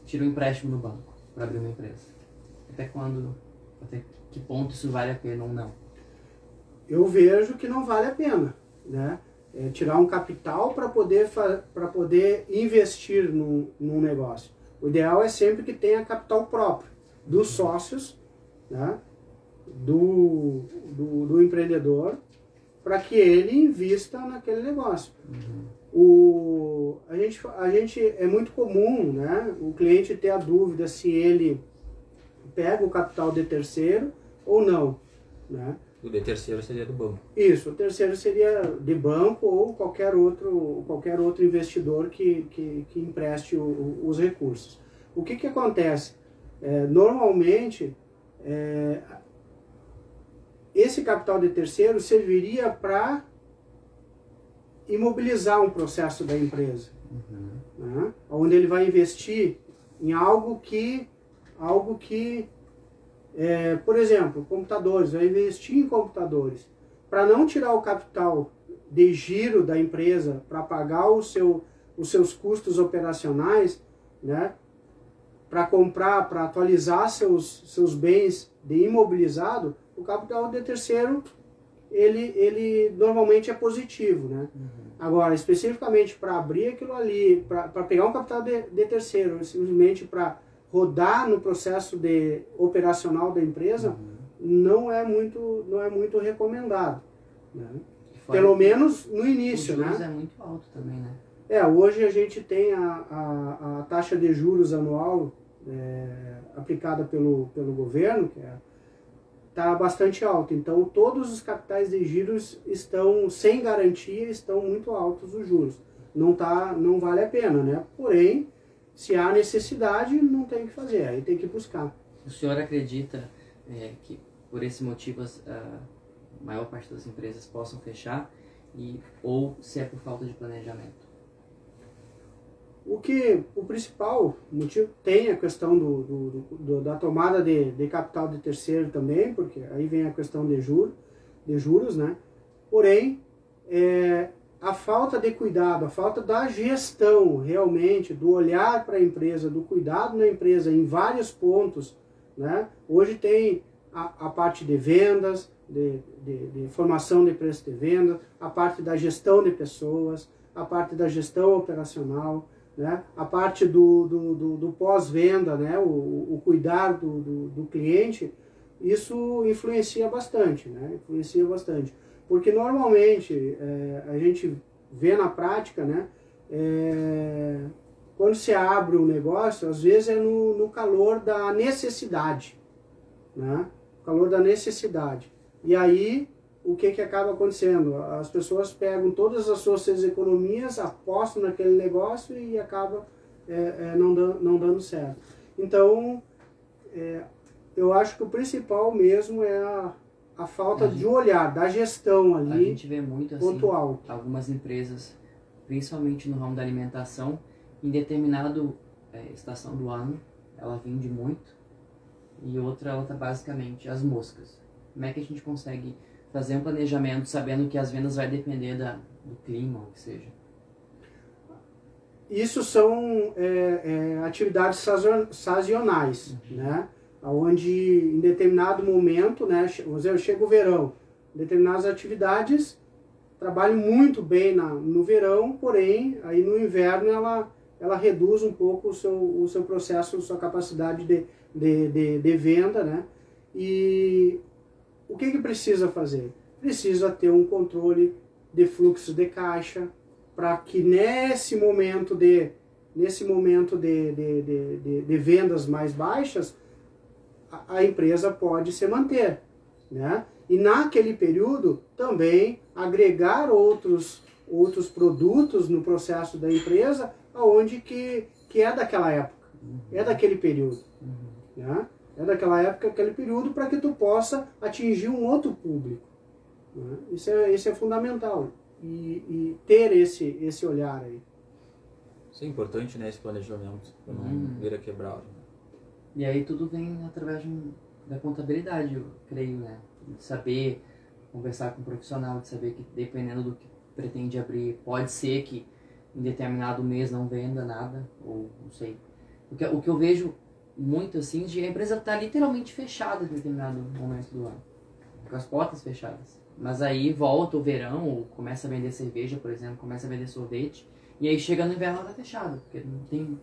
tira um empréstimo no banco para abrir uma empresa. Até quando Até que ponto isso vale a pena ou não? Eu vejo que não vale a pena, né? Tirar um capital para poder investir num negócio. O ideal é sempre que tenha capital próprio dos sócios, né? do empreendedor, para que ele invista naquele negócio. A gente é muito comum, né? O cliente ter a dúvida se ele pega o capital de terceiro ou não, né? O de terceiro seria do banco. Isso, o terceiro seria de banco ou qualquer outro investidor que empreste os recursos. O que acontece? Normalmente, esse capital de terceiro serviria para imobilizar um processo da empresa, né? Onde ele vai investir em algo que por exemplo, computadores, vai investir em computadores. Para não tirar o capital de giro da empresa para pagar os seus custos operacionais, né? Para comprar, para atualizar seus bens de imobilizado, o capital de terceiro, ele normalmente é positivo, né? Agora, especificamente para abrir aquilo ali, para pegar um capital de terceiro, simplesmente para rodar no processo operacional da empresa, não é muito recomendado, né? Pelo menos no início, os juros né? é muito alto também, né? Hoje a gente tem a taxa de juros anual aplicada pelo governo, que está bastante alta. Então, todos os capitais de giros estão, sem garantia, estão muito altos os juros. Não vale a pena, né? Porém, se há necessidade, não tem o que fazer, aí tem que buscar. O senhor acredita que por esse motivo a maior parte das empresas possam fechar, ou se é por falta de planejamento? O principal motivo tem a questão da tomada de capital de terceiro também, porque aí vem a questão de juros, né? Porém, a falta de cuidado, a falta da gestão realmente, do olhar para a empresa, do cuidado na empresa em vários pontos, né? Hoje tem a parte de vendas, de formação de preço de venda, a parte da gestão de pessoas, a parte da gestão operacional, né? A parte do pós-venda, né? O cuidar do cliente, isso influencia bastante, né? Influencia bastante. Porque normalmente a gente vê na prática, né? Quando se abre um negócio, às vezes é no calor da necessidade, né? O calor da necessidade. E aí, o que acaba acontecendo? As pessoas pegam todas as suas economias, apostam naquele negócio e acaba não dando certo. Então, eu acho que o principal mesmo é a falta de olhar, da gestão ali. A gente vê muito assim, pontual. Algumas empresas, principalmente no ramo da alimentação, em determinada estação do ano, ela vende muito, e outra ela está basicamente as moscas. Como é que a gente consegue fazer um planejamento sabendo que as vendas vai depender do clima, ou o que seja? Isso são atividades sazonais, né? Onde em determinado momento, né, chega o verão, determinadas atividades trabalham muito bem no verão, porém aí no inverno ela reduz um pouco o seu processo, a sua capacidade de venda, né? E o que precisa fazer? Precisa ter um controle de fluxo de caixa para que nesse momento de vendas mais baixas a empresa pode se manter, né? E naquele período também agregar outros produtos no processo da empresa, aonde que é daquela época, é daquele período, né? É daquela época, aquele período, para que tu possa atingir um outro público, né? Isso é fundamental, e ter esse olhar aí. Isso é importante, né, esse planejamento, para não vir a quebrar. E aí tudo vem através da contabilidade, eu creio, né? De saber conversar com um profissional, de saber que dependendo do que pretende abrir, pode ser que em determinado mês não venda nada, ou não sei. O que eu vejo muito assim de a empresa estar literalmente fechada em determinado momento do ano, com as portas fechadas. Mas aí volta o verão, ou começa a vender cerveja, por exemplo, começa a vender sorvete, e aí chega no inverno ela está fechada, porque não tem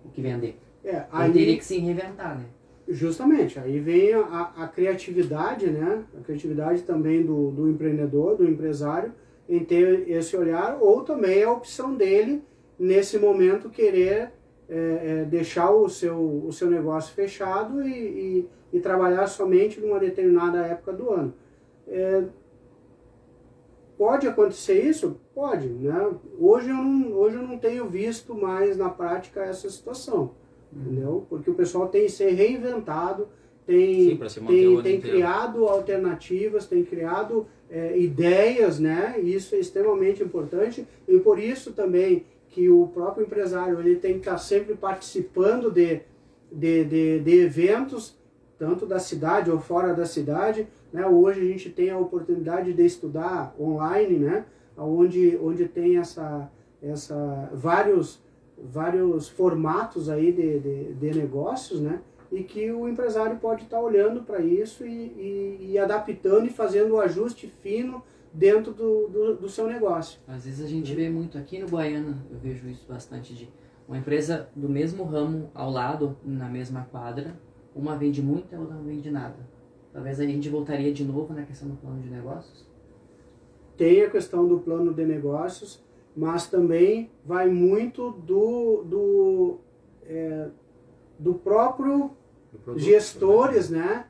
o que vender. Aí teria que se reinventar, né? Justamente, aí vem a criatividade, né? A criatividade também do empreendedor, do empresário, em ter esse olhar, ou também a opção dele, nesse momento, querer deixar o seu negócio fechado e trabalhar somente numa determinada época do ano. Pode acontecer isso? Pode, né? Hoje eu não tenho visto mais na prática essa situação, entendeu? Porque o pessoal tem se reinventado, tem criado alternativas, tem criado ideias, né? Isso é extremamente importante, e por isso também que o próprio empresário ele tem que estar sempre participando de eventos, tanto da cidade ou fora da cidade, né? Hoje a gente tem a oportunidade de estudar online, né? Onde tem vários formatos aí de negócios, né? E que o empresário pode estar olhando para isso e adaptando e fazendo o ajuste fino dentro do seu negócio. Às vezes a gente vê muito aqui no Guaiana, eu vejo isso bastante, de uma empresa do mesmo ramo ao lado, na mesma quadra, uma vende muito e a outra não vende nada. Talvez a gente voltaria de novo na questão do plano de negócios? Tem a questão do plano de negócios, mas também vai muito do próprio gestores, né?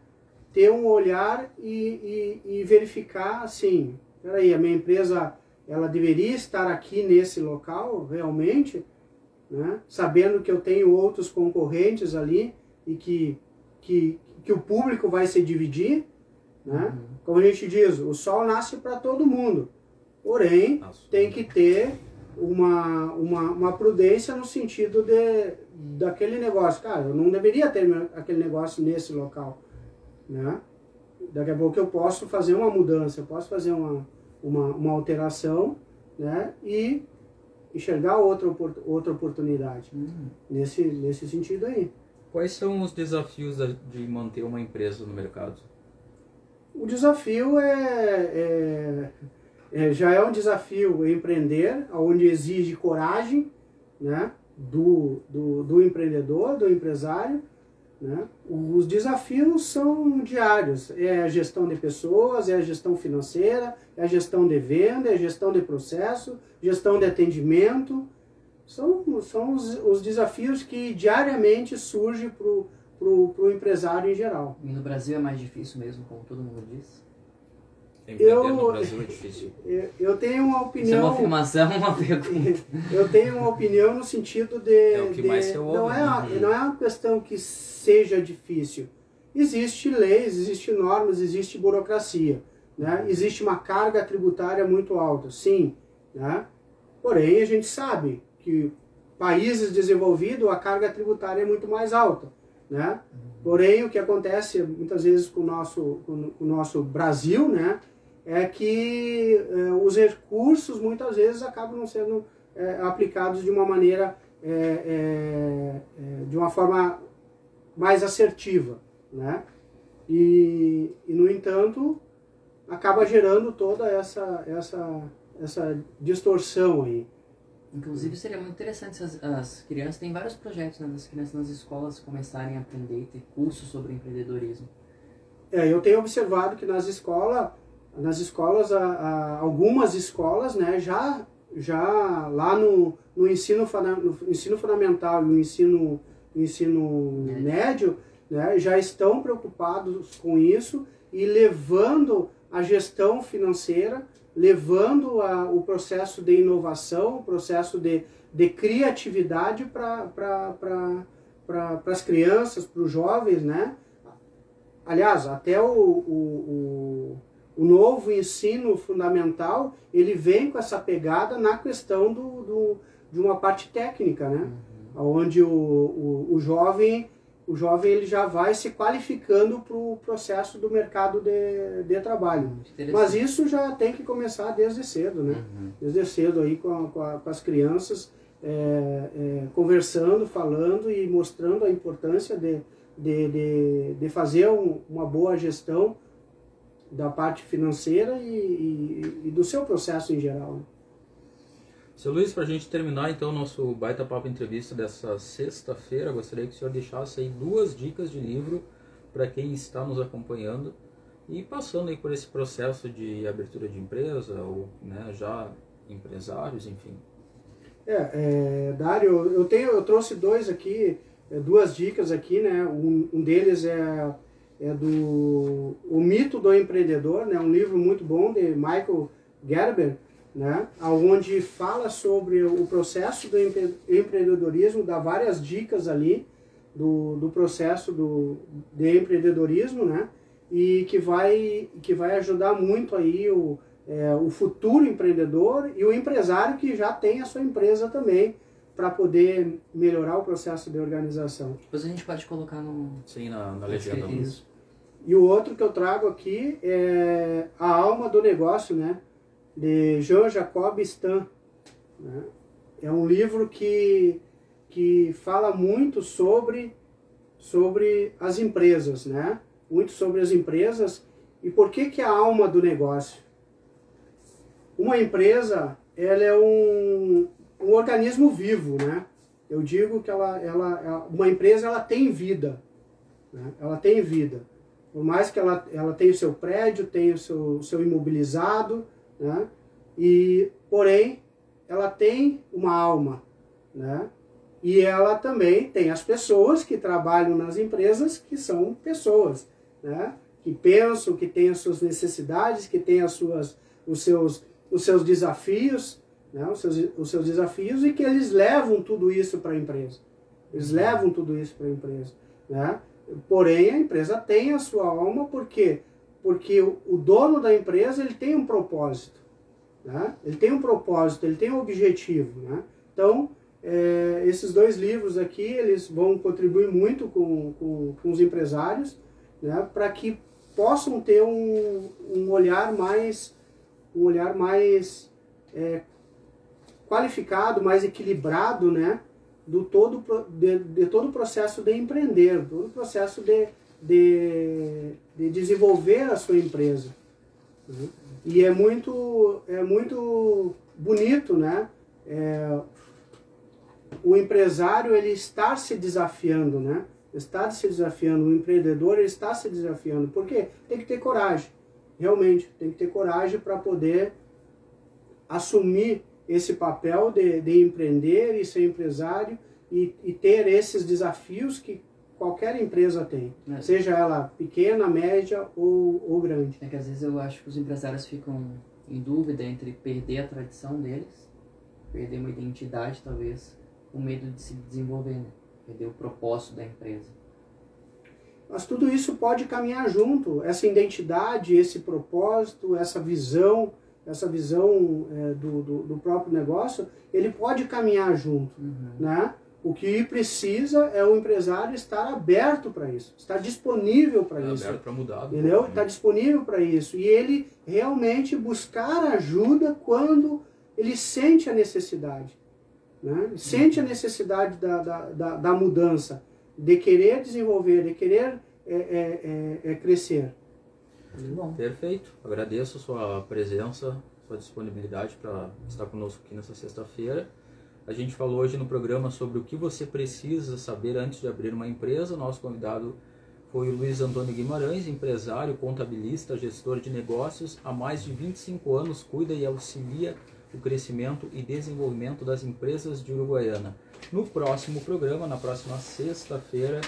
Ter um olhar e verificar, assim, peraí, a minha empresa, ela deveria estar aqui nesse local, realmente, né? Sabendo que eu tenho outros concorrentes ali e que o público vai se dividir, né? Como a gente diz, o sol nasce para todo mundo, porém, tem que ter uma prudência no sentido daquele negócio. Cara, eu não deveria ter aquele negócio nesse local, né? Daqui a pouco eu posso fazer uma mudança, eu posso fazer uma alteração, né? E enxergar outra oportunidade nesse sentido aí. Quais são os desafios de manter uma empresa no mercado? O desafio já é um desafio empreender, onde exige coragem, né, do empreendedor, do empresário, né? Os desafios são diários, é a gestão de pessoas, é a gestão financeira, é a gestão de venda, é a gestão de processo, gestão de atendimento. São os desafios que diariamente surgem para o empresário em geral. E no Brasil é mais difícil mesmo, como todo mundo diz? Empreender no Brasil é difícil. Eu tenho uma opinião... Isso é uma afirmação, uma pergunta. Eu tenho uma opinião no sentido de... É o que mais se ouve. Não é uma questão que seja difícil. Existem leis, existem normas, existe burocracia, né? Existe uma carga tributária muito alta, sim, né? Porém, a gente sabe que países desenvolvidos a carga tributária é muito mais alta, né? Porém, o que acontece muitas vezes com o nosso Brasil, né, é que os recursos muitas vezes acabam não sendo aplicados de uma maneira, de uma forma mais assertiva, né? E no entanto, acaba gerando toda essa distorção aí. Inclusive seria muito interessante se as crianças, tem vários projetos, né, das crianças nas escolas começarem a aprender e ter cursos sobre empreendedorismo. Eu tenho observado que nas escolas, algumas escolas, né, já lá no ensino fundamental e no ensino médio, né, já estão preocupados com isso e levando a gestão financeira, levando o processo de inovação, o processo de criatividade para as crianças, para os jovens, né? Aliás, até o novo ensino fundamental, ele vem com essa pegada na questão de uma parte técnica, né? Onde o jovem ele já vai se qualificando para o processo do mercado de trabalho. Mas isso já tem que começar desde cedo, né? Desde cedo aí com as crianças, conversando, falando e mostrando a importância de fazer uma boa gestão da parte financeira e do seu processo em geral. Né? Seu Luiz, para a gente terminar então o nosso Baita Papo Entrevista dessa sexta-feira, gostaria que o senhor deixasse aí 2 dicas de livro para quem está nos acompanhando e passando aí por esse processo de abertura de empresa ou, né, já empresários, enfim. Dário, eu trouxe 2 aqui, 2 dicas aqui, né? Um deles é do O Mito do Empreendedor, né? Um livro muito bom de Michael Gerber, né? Onde fala sobre o processo do empreendedorismo, dá várias dicas ali do processo de empreendedorismo, né? E que vai ajudar muito aí o futuro empreendedor e o empresário que já tem a sua empresa também, para poder melhorar o processo de organização. Depois a gente pode colocar na legenda. Isso. E o outro que eu trago aqui é A Alma do Negócio, né? De Jean-Jacob Stan. Né? É um livro que fala muito sobre as empresas, né? Muito sobre as empresas. E por que a alma do negócio? Uma empresa, ela é um organismo vivo, né? Eu digo que uma empresa, ela tem vida, né? Ela tem vida. Por mais que ela tenha o seu prédio, tenha o seu imobilizado, né? Porém, ela tem uma alma, né? E ela também tem as pessoas que trabalham nas empresas, que são pessoas, né? Que pensam, que têm as suas necessidades, que têm os seus desafios, né? os seus desafios, e que eles levam tudo isso para a empresa. Eles levam tudo isso para a empresa, né? Porém, a empresa tem a sua alma, por quê? Porque o dono da empresa, ele tem um propósito, né? Ele tem um propósito, ele tem um objetivo, né? Então, esses 2 livros aqui, eles vão contribuir muito com os empresários, né? Para que possam ter um olhar mais qualificado, mais equilibrado, né? De todo o processo de empreender, todo o processo de desenvolver a sua empresa. Né? E é muito bonito, né? O empresário, ele está se desafiando, né? Está se desafiando, o empreendedor, ele está se desafiando. Por quê? Tem que ter coragem, realmente, tem que ter coragem para poder assumir esse papel de empreender e ser empresário e ter esses desafios que qualquer empresa tem, seja ela pequena, média ou grande. É que às vezes eu acho que os empresários ficam em dúvida entre perder a tradição deles, perder uma identidade talvez, com medo de se desenvolver, né? Perder o propósito da empresa. Mas tudo isso pode caminhar junto, essa identidade, esse propósito, essa visão do próprio negócio, ele pode caminhar junto, né? O que precisa é o empresário estar aberto para isso, estar disponível para isso. Aberto para mudar. Entendeu? Está disponível para isso. E ele realmente buscar ajuda quando ele sente a necessidade. Né? Sente a necessidade da mudança, de querer desenvolver, de querer crescer. Bom. Perfeito. Agradeço a sua presença, sua disponibilidade para estar conosco aqui nessa sexta-feira. A gente falou hoje no programa sobre o que você precisa saber antes de abrir uma empresa. Nosso convidado foi o Luiz Antônio Guimarães, empresário, contabilista, gestor de negócios. Há mais de 25 anos cuida e auxilia o crescimento e desenvolvimento das empresas de Uruguaiana. No próximo programa, na próxima sexta-feira,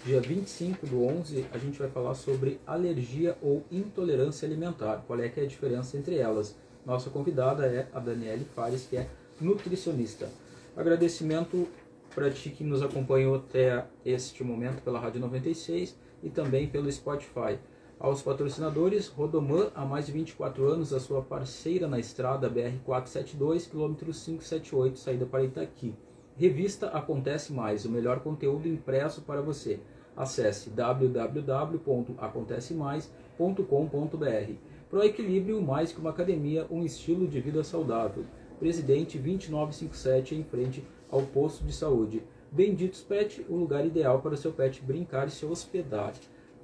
dia 25/11, a gente vai falar sobre alergia ou intolerância alimentar. Qual é que é a diferença entre elas? Nossa convidada é a Daniele Fares, que é nutricionista. Agradecimento para ti que nos acompanhou até este momento pela Rádio 96 e também pelo Spotify. Aos patrocinadores, Rodoman, há mais de 24 anos, a sua parceira na estrada BR-472, quilômetro 578, saída para Itaqui. Revista Acontece Mais, o melhor conteúdo impresso para você. Acesse www.acontecemais.com.br. Pro Equilíbrio, mais que uma academia, um estilo de vida saudável. Presidente 2957, em frente ao posto de saúde. Benditos Pet, o lugar ideal para o seu pet brincar e se hospedar.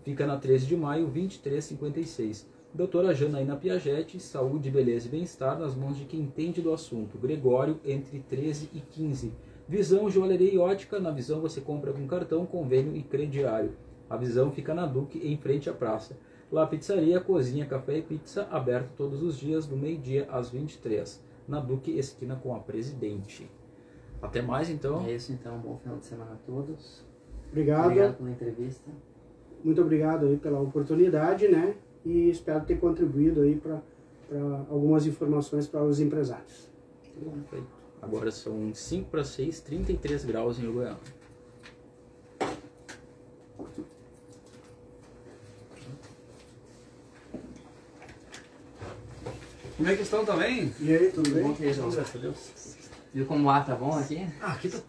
Fica na 13 de maio, 2356. Doutora Janaína Piaget, saúde, beleza e bem-estar nas mãos de quem entende do assunto. Gregório, entre 13 e 15. Visão, joalheria e ótica. Na Visão você compra com cartão, convênio e crediário. A Visão fica na Duque, em frente à praça. Lá pizzaria, cozinha, café e pizza, aberto todos os dias, do meio-dia às 23. Na Duque, esquina com a Presidente. Até mais, então. É isso, então. Bom final de semana a todos. Obrigado. Obrigado pela entrevista. Muito obrigado aí pela oportunidade, né? E espero ter contribuído aí para algumas informações para os empresários. Perfeito. Agora são 5 para 6, 33 graus em Uruguaiana. Como é que estão também? E aí, tudo bem? Bom dia, João. Graças a Deus. Viu como o ar tá bom aqui? Ah, aqui tá